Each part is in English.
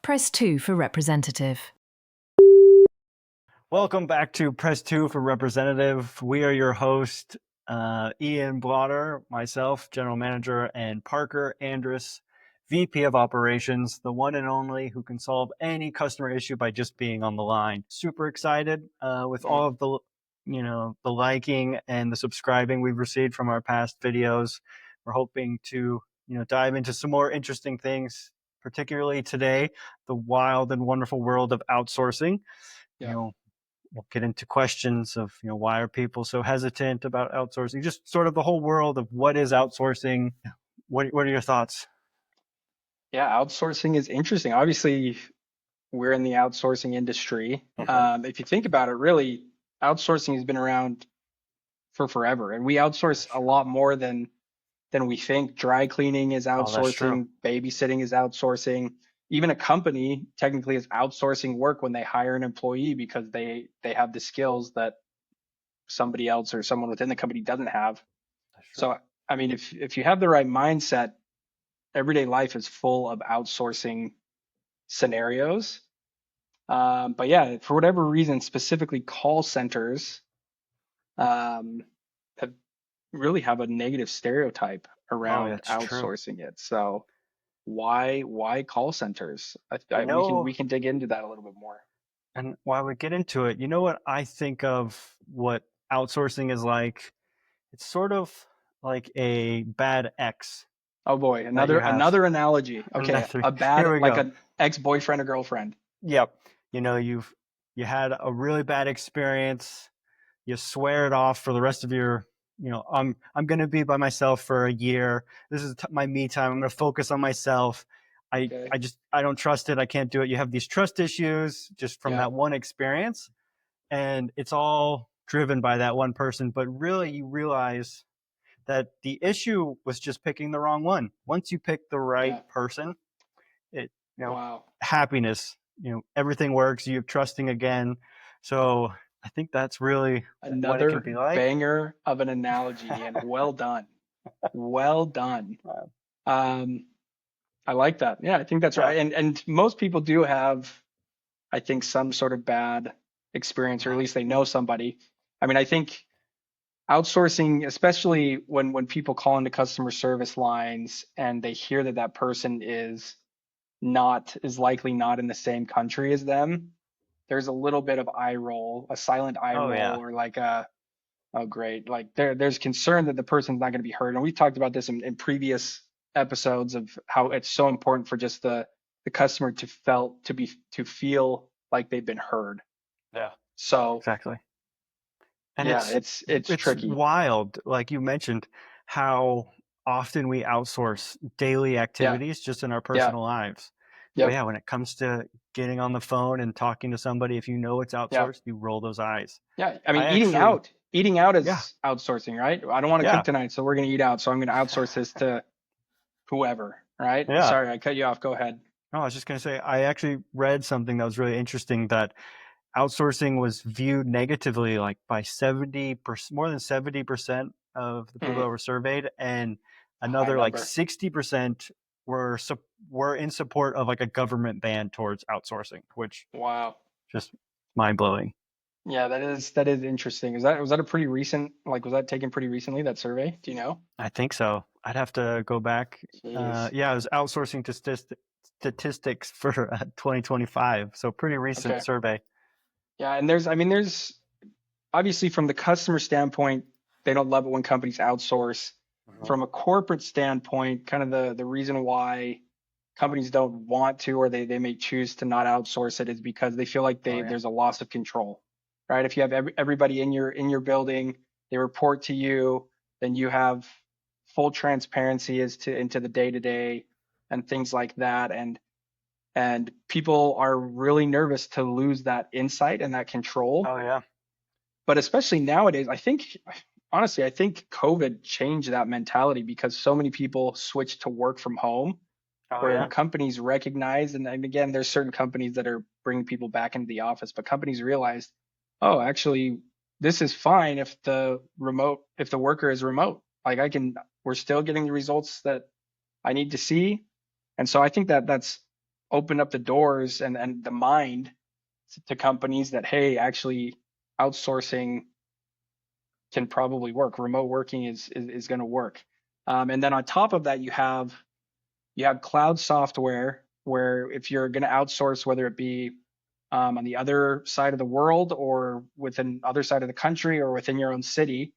Press 2 for representative. Welcome back to Press 2 for Representative. We are your host, Ian Blotter, myself, General Manager, and Parker Andrus, VP of Operations, the one and only who can solve any customer issue by just being on the line. Super excited with all of the, the liking and the subscribing we've received from our past videos. We're hoping to, dive into some more interesting things, particularly today, the wild and wonderful world of outsourcing. Yeah. We'll get into questions of, why are people so hesitant about outsourcing? Just sort of the whole world of what is outsourcing. What are your thoughts? Yeah, outsourcing is interesting. Obviously, we're in the outsourcing industry. Okay. If you think about it, really, outsourcing has been around for forever, and we outsource a lot more than we think. Dry cleaning is Oh, that's true. outsourcing, babysitting is outsourcing. Even a company technically is outsourcing work when they hire an employee because they have the skills that somebody else or someone within the company doesn't have. That's true. So, I mean, if you have the right mindset, everyday life is full of outsourcing scenarios. But yeah, for whatever reason, specifically call centers have really have a negative stereotype around That's true. outsourcing it. So why call centers? We can dig into that a little bit more. And while we get into it, you know what I think of what outsourcing is like? It's sort of like a bad ex. Oh boy, you another have. another analogy. Okay, Here a we bad like go. an ex-boyfriend or girlfriend. Yep. You had a really bad experience. You swear it off for the rest of your, I'm going to be by myself for a year. This is my me time. I'm going to focus on myself. Okay. I don't trust it. I can't do it. You have these trust issues just from Yeah. that one experience, and it's all driven by that one person. But really, you realize that the issue was just picking the wrong one. Once you pick the right person, it, Wow. happiness, everything works. You're trusting again. So I think that's really what it can Another be like. banger of an analogy, and well done. Well done. I like that. Yeah, I think that's right. And most people do have, I think, some sort of bad experience, or at least they know somebody. I mean, I think outsourcing, especially when people call into customer service lines and they hear that that person is likely not in the same country as them, there's a little bit of eye roll, a silent eye roll, or like oh great, like there's concern that the person's not going to be heard. And we've talked about this in previous episodes of how it's so important for just the customer to feel like they've been heard. Yeah. So exactly. And yeah, it's tricky. wild, like you mentioned, how often we outsource daily activities just in our personal lives. But yeah, when it comes to getting on the phone and talking to somebody, if you know it's outsourced, you roll those eyes. Yeah, I mean, eating out is outsourcing, right? I don't want to cook tonight, so we're going to eat out. So I'm going to outsource this to whoever, right? Yeah. Sorry, I cut you off. Go ahead. No, I was just going to say, I actually read something that was really interesting, that outsourcing was viewed negatively, like by 70%, more than 70% of the people that were surveyed, and another like 60% were in support of like a government ban towards outsourcing, which just mind blowing. Yeah, that is interesting. Was that a pretty recent, like, was that taken pretty recently, that survey? Do you know? I think so. I'd have to go back. Yeah, it was outsourcing statistics for 2025. So pretty recent survey. Yeah, and there's obviously from the customer standpoint, they don't love it when companies outsource. From a corporate standpoint, kind of the reason why companies don't want to, or they may choose to not outsource it, is because they feel like there's a loss of control, right? If you have everybody in your building, they report to you, then you have full transparency into the day-to-day and things like that. And people are really nervous to lose that insight and that control. Oh yeah. But especially nowadays, honestly, I think COVID changed that mentality, because so many people switched to work from home, where companies recognize, and again, there's certain companies that are bringing people back into the office, but companies realized, oh, actually, this is fine if the worker is remote. Like we're still getting the results that I need to see. And so I think that's opened up the doors and the mind to companies that, hey, actually outsourcing can probably work. Remote working is going to work. And then on top of that, you have cloud software where if you're going to outsource, whether it be on the other side of the world or within other side of the country or within your own city,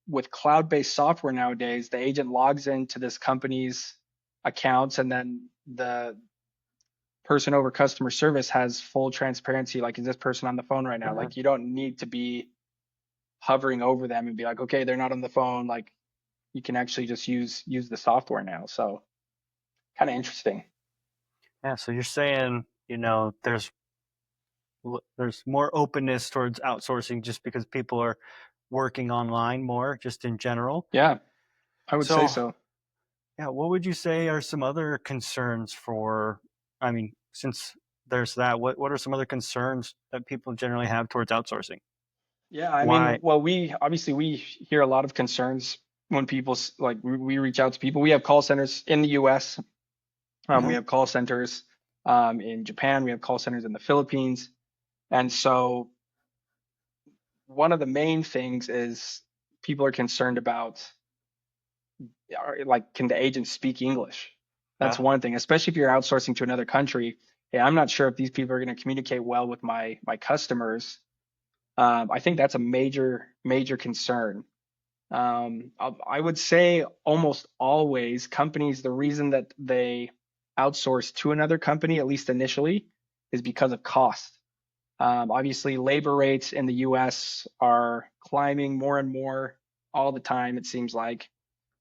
with cloud-based software nowadays, the agent logs into this company's accounts, and then the person over customer service has full transparency. Like, is this person on the phone right now? Like, you don't need to be hovering over them and be like, okay, they're not on the phone. Like, you can actually just use the software now. So kind of interesting. Yeah. So you're saying, there's more openness towards outsourcing just because people are working online more, just in general. Yeah, I would say So, so. yeah, what would you say are some other concerns for, I mean, since there's that, what are some other concerns that people generally have towards outsourcing? Yeah, I mean, Why? well, we hear a lot of concerns when people like we reach out to people. We have call centers in the U.S. We Mhm. have call centers in Japan. We have call centers in the Philippines. And so one of the main things is people are concerned about, like, can the agent speak English? That's Yeah. one thing, especially if you're outsourcing to another country. Hey, I'm not sure if these people are going to communicate well with my customers. I think that's a major concern. I would say almost always companies, the reason that they outsource to another company, at least initially, is because of cost. Obviously, labor rates in the US are climbing more and more all the time, it seems like,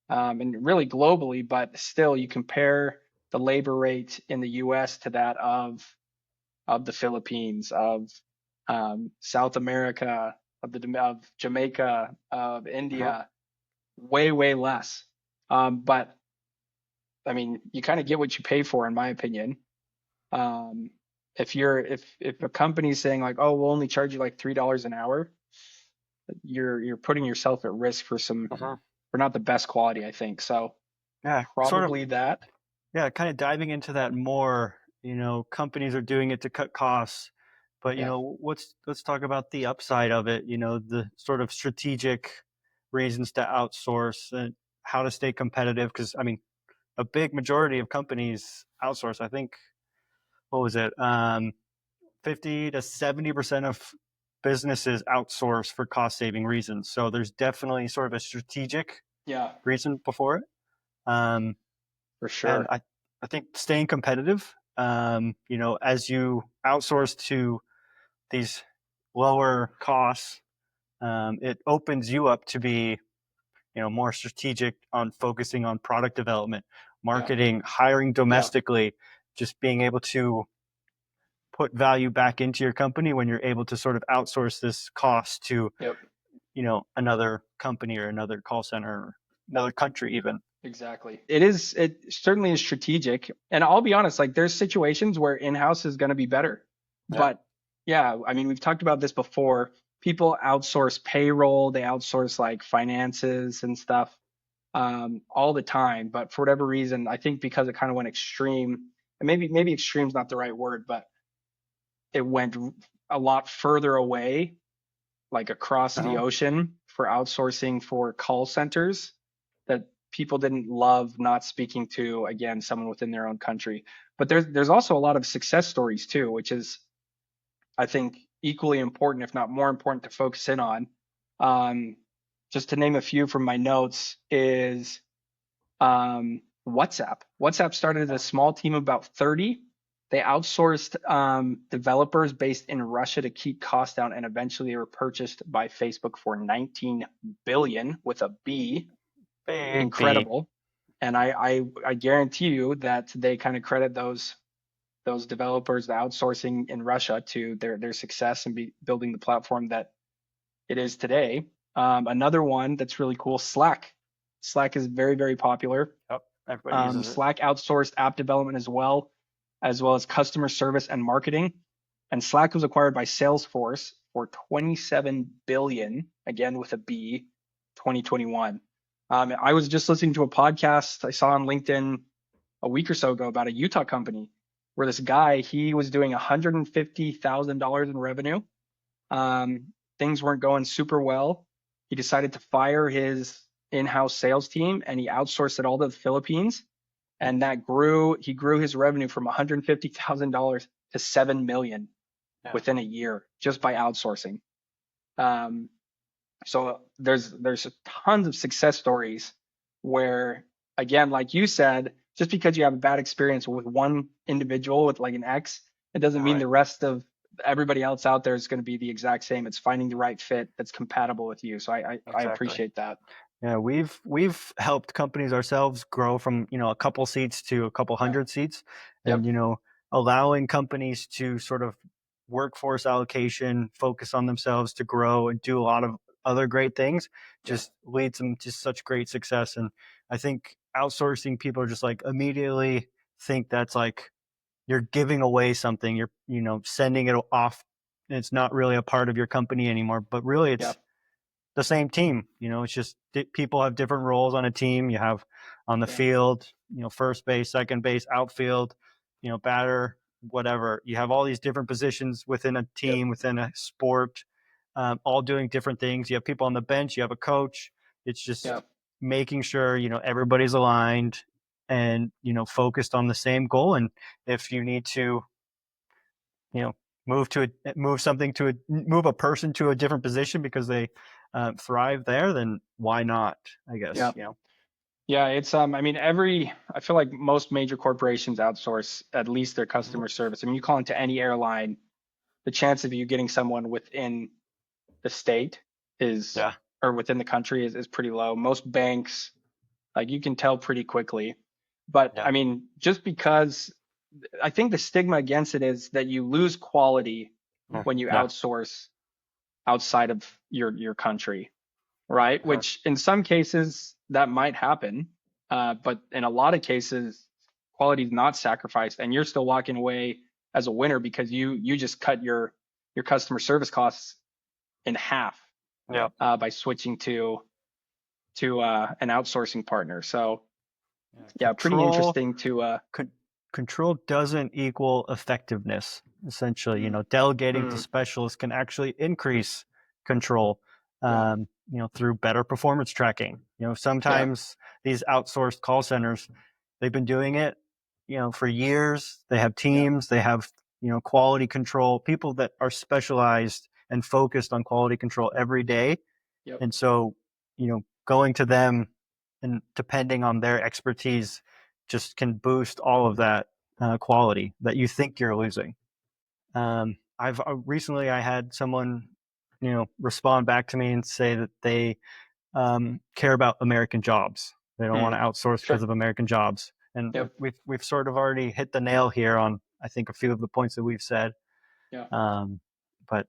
and really globally, but still, you compare the labor rate in the US to that of the Philippines, of South America, of Jamaica, of Mhm. India, way less. But I mean, you kind of get what you pay for, in my opinion. Um, if a company's saying like, oh, we'll only charge you like $3 an hour, you're putting yourself at risk Mhm. for not the best quality, I think. So Yeah, sort of. probably that. Yeah, kind of diving into that more. Companies are doing it to cut costs, but Yeah, let's talk about the upside of it. The sort of strategic reasons to outsource and how to stay competitive. Because I mean, a big majority of companies outsource. I think, what was it? 50 to 70% of businesses outsource for cost saving reasons. So there's definitely sort of a strategic yeah, reason before it. Um, for and sure. I think staying competitive, as you outsource to these lower costs, it opens you up to be, more strategic on focusing on product development, Yeah, marketing, hiring yeah, domestically, just being able to put value back into your company when you're able to sort of outsource this cost to, yep. another company or another call center or another country even. Exactly. It certainly is strategic. And I'll be honest, like, there's situations where in-house is going to be better. Yeah. But yeah, I mean, we've talked about this before. People outsource payroll, they outsource like finances and stuff all the time. But for whatever reason, I think because it kind of went extreme, and maybe extreme is not the right word, but it went a lot further away, like across the Uh-huh. ocean for outsourcing for call centers, that people didn't love not speaking to, again, someone within their own country. But there's also a lot of success stories too, which is, I think, equally important, if not more important, to focus in on. Um, just to name a few from my notes is WhatsApp. WhatsApp started as a small team of about 30. They outsourced developers based in Russia to keep costs down, and eventually they were purchased by Facebook for 19 billion with a B. Big B. Incredible. And I guarantee you that they kind of credit those developers, the outsourcing in Russia, to their success and building the platform that it is today. Another one that's really cool, Slack. Slack is very popular. Yep. Everybody uses it. Slack outsourced app development as well as customer service and marketing. And Slack was acquired by Salesforce for 27 billion, again with a B, 2021. I was just listening to a podcast I saw on LinkedIn a week or so ago about a Utah company where this guy, he was doing $150,000 in revenue. Things weren't going super well. He decided to fire his in-house sales team and he outsourced it all to the Philippines. And he grew his revenue from $150,000 to $7 million within a year just by outsourcing. So there's tons of success stories where, again, like you said, just because you have a bad experience with one individual with like an X, it doesn't mean the rest of everybody else out there is going to be the exact same. It's finding the right fit that's compatible with you. So I appreciate that. Yeah, we've helped companies ourselves grow from, a couple seats to a couple hundred seats, and allowing companies to sort of workforce allocation, focus on themselves to grow and do a lot of other great things just leads them to such great success. And I think outsourcing, people are just like immediately think that's like you're giving away something, you're sending it off, and it's not really a part of your company anymore, but really it's the same team. It's just people have different roles on a team. You have on the field, first base, second base, outfield, batter, whatever. You have all these different positions within a team, within a sport, all doing different things. You have people on the bench, you have a coach. It's just making sure, everybody's aligned and, focused on the same goal. And if you need to, move a person to a different position because they thrive there, then why not? I guess. Yeah, it's I mean, I feel like most major corporations outsource at least their customer service. I mean, you call into any airline, the chance of you getting someone within the state or within the country is pretty low. Most banks, like you can tell pretty quickly. But I mean, just because I think the stigma against it is that you lose quality when you outsource outside of your country, right? Which in some cases that might happen, but in a lot of cases, quality is not sacrificed, and you're still walking away as a winner because you just cut your customer service costs in half by switching to an outsourcing partner. So pretty interesting to control doesn't equal effectiveness. Essentially, delegating to specialists can actually increase control, through better performance tracking. Sometimes these outsourced call centers, they've been doing it, for years. They have teams, they have, quality control, people that are specialized and focused on quality control every day. And so, going to them and depending on their expertise just can boost all of that quality that you think you're losing. I've recently I had someone, respond back to me and say that they care about American jobs. They don't want to outsource because of American jobs. And we've sort of already hit the nail here on, I think, a few of the points that we've said. But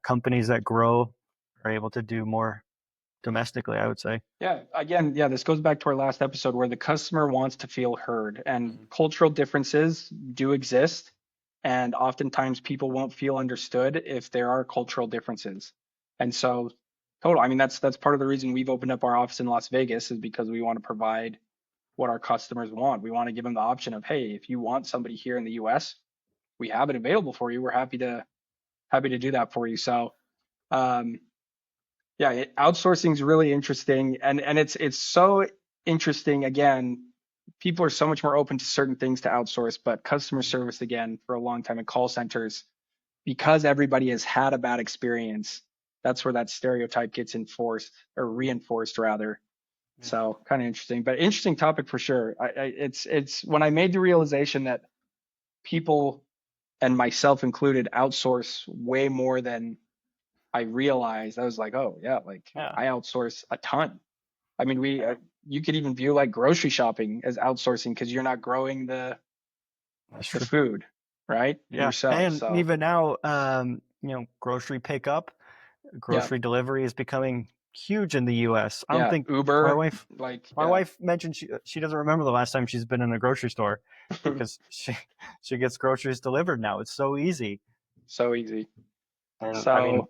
companies that grow are able to do more domestically, I would say. Again, this goes back to our last episode where the customer wants to feel heard, and cultural differences do exist. And oftentimes people won't feel understood if there are cultural differences. And so I mean, that's part of the reason we've opened up our office in Las Vegas, is because we want to provide what our customers want. We want to give them the option of, hey, if you want somebody here in the US, we have it available for you. We're happy to do that for you. So outsourcing is really interesting, and it's so interesting. Again, people are so much more open to certain things to outsource, but customer service, again, for a long time in call centers, because everybody has had a bad experience, that's where that stereotype gets enforced or reinforced rather. So kind of interesting, but interesting topic for sure. It's when I made the realization that people, and myself included, outsource way more than I realized. I was like, I outsource a ton. I mean, you could even view like grocery shopping as outsourcing because you're not growing the food, right? Yourself. And even now, grocery pickup, grocery delivery is becoming huge in the U.S. I don't think Uber. My wife mentioned she doesn't remember the last time she's been in a grocery store because she gets groceries delivered now. It's so easy. So easy. And I mean,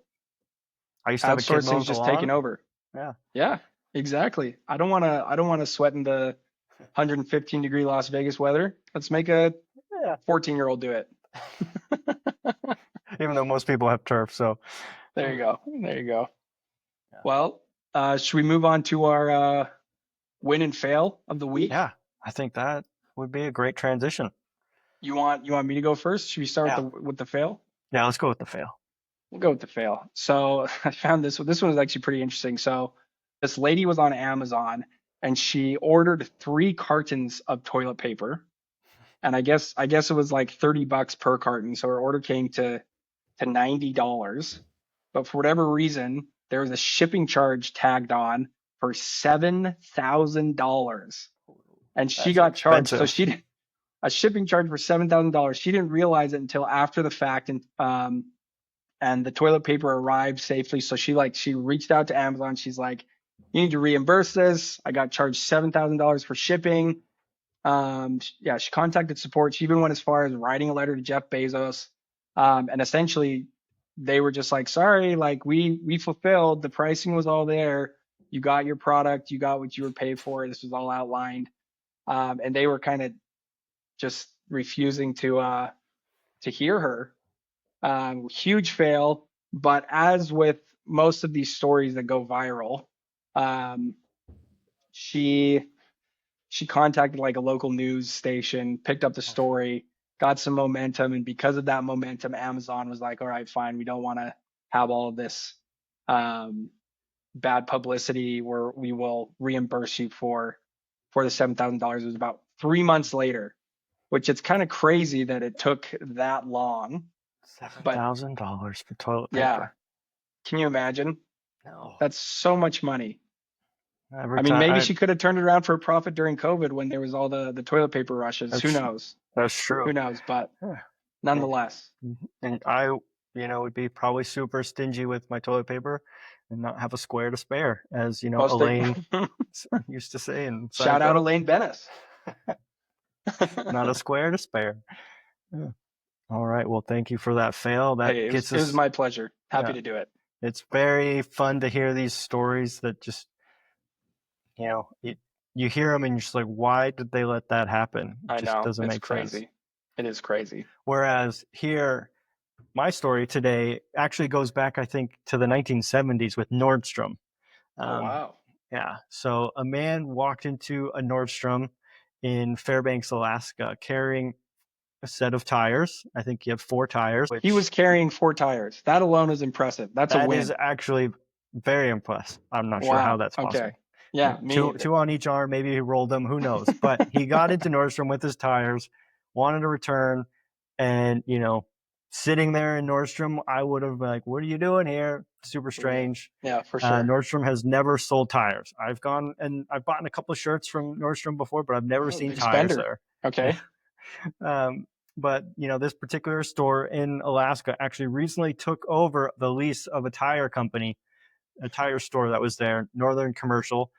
I used to have a kid outsourcing's just taking over. Yeah, exactly. I don't want to sweat in the 115-degree Las Vegas weather. Let's make a Yeah. 14-year-old do it. Even though most people have turf, so There you go. There you go. Yeah. Well, should we move on to our win and fail of the week? yeah, I think that would be a great transition. You want me to go first? Should we start Yeah. with the fail? Yeah, let's go with the fail. We'll go with the fail. So I found this one. This one was actually pretty interesting. So this lady was on Amazon and she ordered 3 cartons of toilet paper. And I guess it was like $30 per carton. So her order came to $90. But for whatever reason, there was a shipping charge tagged on for $7,000. And she That's got charged. So expensive. a shipping charge for $7,000. She didn't realize it until after the fact, and the toilet paper arrived safely. So she reached out to Amazon. She's like, "You need to reimburse this. I got charged $7,000 for shipping." Yeah, she contacted support. She even went as far as writing a letter to Jeff Bezos, and essentially they were just like, "Sorry, like we fulfilled. The pricing was all there. You got your product. You got what you were paid for. This was all outlined." And they were kind of just refusing to hear her. Huge fail. But as with most of these stories that go viral, um, she contacted like a local news station, picked up the story, got some momentum, and because of that momentum, Amazon was like, "All right, fine, we don't want to have all of this bad publicity. Where we will reimburse you for the $7,000." It was about 3 months later, which it's kind of crazy that it took that long. But $7,000 for toilet paper. yeah, can you imagine? No. That's so much money. Every I mean, time maybe she could have turned it around for a profit during COVID when there was all the toilet paper rushes. Who knows? That's true. Who knows? But Yeah. nonetheless, And I, would be probably super stingy with my toilet paper and not have a square to spare, as Elaine used to say. And shout out Elaine Bennis. Not a square to spare. Yeah. All right. Well, thank you for that fail. That Hey, gets it us. was my pleasure. Happy to do it. It's very fun to hear these stories that just, you hear them and you're just like, why did they let that happen? It just doesn't it's make crazy. sense. It is crazy. Whereas here, my story today actually goes back, I think, to the 1970s with Nordstrom. Oh, wow. Yeah. So a man walked into a Nordstrom in Fairbanks, Alaska, carrying a set of tires. I think he had 4 tires. He was carrying 4 tires. That alone is impressive. That's a win. That is actually very impressive. I'm not sure how that's possible. Okay. Yeah, me two on each arm. Maybe he rolled them. Who knows? But he got into Nordstrom with his tires, wanted to return, and sitting there in Nordstrom, I would have been like, "What are you doing here?" Super strange. Yeah, for sure. Nordstrom has never sold tires. I've gone and I've bought a couple of shirts from Nordstrom before, but I've never seen tires there. Okay. But this particular store in Alaska actually recently took over the lease of a tire company, a tire store that was there, Northern Commercial,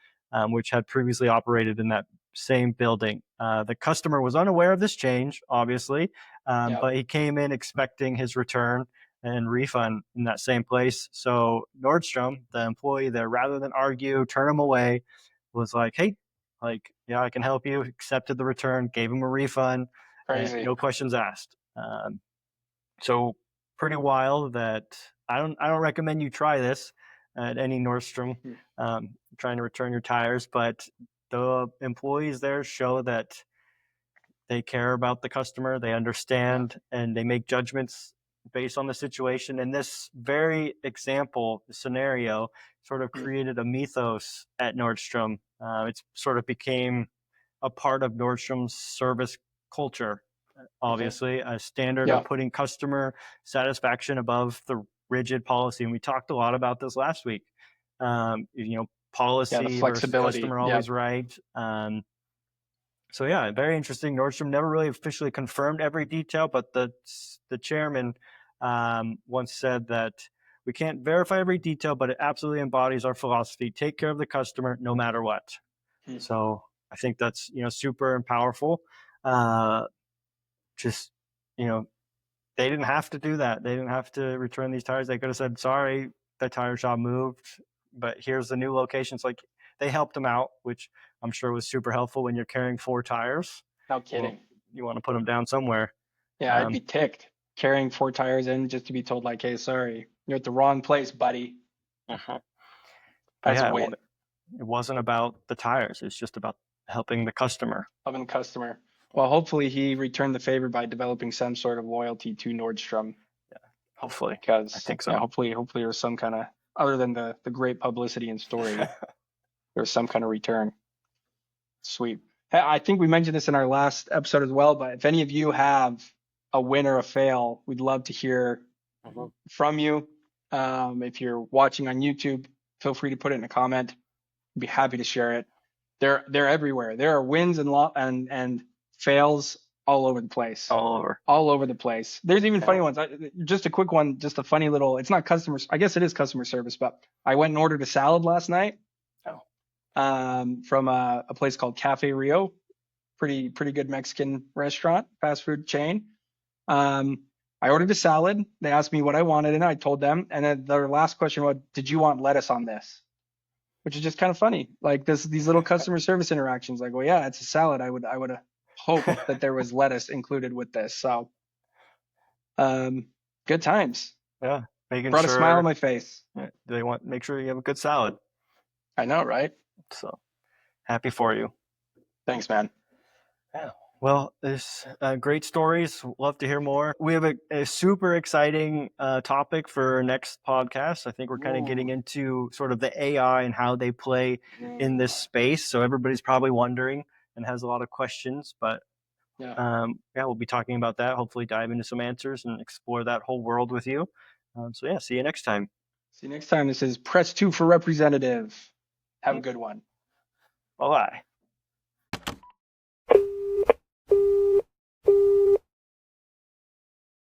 which had previously operated in that same building. The customer was unaware of this change, obviously, but he came in expecting his return and refund in that same place. So Nordstrom, the employee there, rather than argue, turn him away, was like, "Hey, yeah, I can help you." Accepted the return, gave him a refund. Crazy. No questions asked. So pretty wild that I don't recommend you try this at any Nordstrom, trying to return your tires, but the employees there show that they care about the customer, they understand, and they make judgments based on the situation. And this very scenario sort of created a mythos at Nordstrom. It sort of became a part of Nordstrom's service culture, obviously, a standard of putting customer satisfaction above the rigid policy. And we talked a lot about this last week. Policy the flexibility. Versus customer always right. So yeah, very interesting. Nordstrom never really officially confirmed every detail, but the chairman once said that we can't verify every detail, but it absolutely embodies our philosophy: take care of the customer no matter what. So I think that's super and powerful. Just they didn't have to do that. They didn't have to return these tires. They could have said, "Sorry, the tire shop moved, but here's the new location." It's like they helped them out, which I'm sure was super helpful when you're carrying 4 tires. No kidding. Well, you want to put them down somewhere. Yeah, I'd be ticked carrying 4 tires in just to be told like, hey, sorry, you're at the wrong place, buddy. That's a win. It wasn't about the tires. It's just about helping the customer. Helping the customer. Well, hopefully he returned the favor by developing some sort of loyalty to Nordstrom. Yeah, hopefully. Because I think so. Yeah, hopefully there was some kind of, other than the great publicity and story, there was some kind of return. Sweet. I think we mentioned this in our last episode as well, but if any of you have a win or a fail, we'd love to hear from you. If you're watching on YouTube, feel free to put it in a comment. I'd be happy to share it. They're everywhere. There are wins and fails all over the place. All over the place. There's even funny ones. Just a quick one, just a funny little, it's not customer, I guess it is customer service, but I went and ordered a salad last night. From a place called Cafe Rio, pretty good Mexican restaurant, fast food chain. I ordered a salad. They asked me what I wanted, and I told them. And then their last question was, "Did you want lettuce on this?" Which is just kind of funny. Like these little customer service interactions. Like, well, yeah, it's a salad. I would hope that there was lettuce included with this. So, good times. Yeah, brought a smile on my face. They make sure you have a good salad. I know, right? So happy for you. Thanks, man. Yeah. Well, there's great stories. Love to hear more. We have a super exciting topic for our next podcast. I think we're kind of getting into sort of the AI and how they play in this space. So everybody's probably wondering and has a lot of questions, but we'll be talking about that. Hopefully dive into some answers and explore that whole world with you. See you next time. See you next time. This is Press 2 for Representative. Have a good one. Bye-bye.